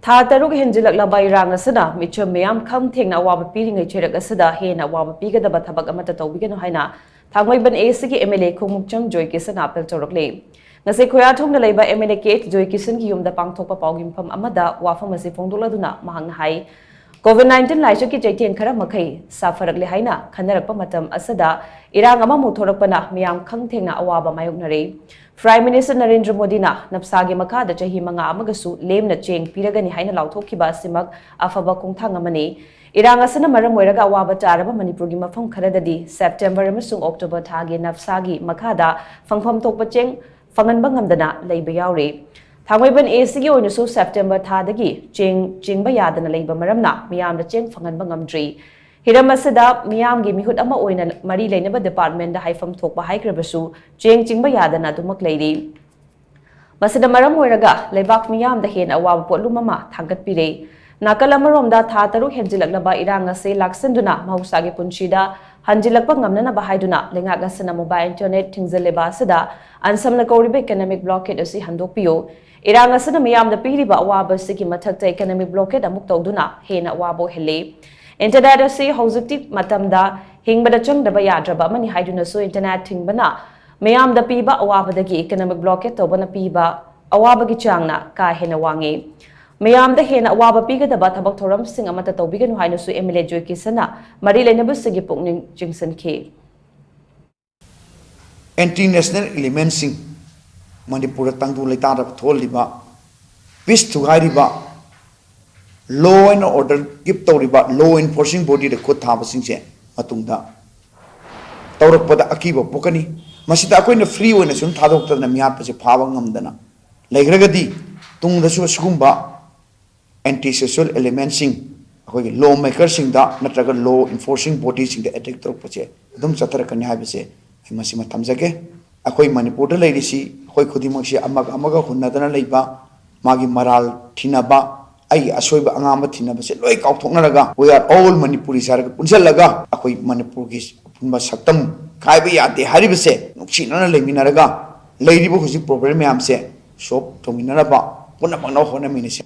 Tha taruk henjilaklaba ERANG asida Meecham Meeyam Kham Thengna Awaba Piringei Cheirak Asida Henna Awaba Pigadaba Thabak Amata Toubiganu HAINA THANGMEIBAND ASINA KHUMUKCHAM JOYKISHAN apel TOURAKLI ngasi khoyathong na leiba MLA KH JOYKISHAN ki yumda pangthokpa paugim pham amada wafam asi phongdoladuna mahang hai COVID-19 laisha ki chaithen khara makhai safarakle haina khanarakpa matam asada ERANG ama muthorakpana Meeyam Kham Thengna Awaba mayoknare Prime Minister Narendra Modi na napsagi makada chahi manga amagasu lemna cheng piragani haina lauthokiba simak afaba kongthang amani ERANG asana maram oiraga awaba charaba Manipuri mafam kharadadi September amasung October thagi napsagi makada fangpham thokpa cheng fangan bangamdana leiba yaure THANGMEIBAND ASINA oinasu September thadagi cheng bayadana leiba maramna miyamda cheng fangan bangamdri Hiram asida Meeyam gi mihut ama oina mari leinaba department da haifam thokpa haikrabasu cheng bayadana dumak leiri masida maram oiraga leibak Meeyam da Henna Awaba potlum ama thangatpire nakal amaromda tha taruk henjilaklaba ERANG ase laksanduna mahusagi punchida hanjilakpa ngamnana bahaiduna lengak asana mobile internet thingzaleba asida ansamna koriba economic blockade asi handokpiyo ERANG asana Meeyam da piriba awaba sigi mathakta economic blockade amuk tawduna Henna Awaba hele Internet asi hojikti matamda hingbada changdaba yadraba mani haiduna so internet hingbana Meeyam da piba awaba dagi economic blockade tawbana piba awaba gi changna ka hena wangi Meeyam da Henna Awaba Pigadaba Thabak thoram sing amata Toubiganu haina su MLA JOYKISHAN mari leinabu sigi pukning jingsan ke anti-national elements sing Manipur tangdu leitara tholiba peace thugairiba law and order give tawriba law enforcing body the khut thaba singse matungda tawrakpada akiba pokani masida akoina free oina sun thadokta na miyat pase phaba ngamdana legragadi tungda su sugumba anti-social elements sing akoi lawmakers sing da natraga law enforcing bodies sing da attack tok pache dum chathar kan ha bise masima thamjage akoi Manipur da leirisi akoi khudimang si amaga hunnadana leiba magi maral thinaba ai asoiba angama thinaba se loi kauthoknaraga we are all Manipuri sarga punjalaga akoi Manipur gi punba saktam khaiba yate haribase nuksinana leiminaraga leiribo husi problem yam se shop thominaraba punna bangna hona minise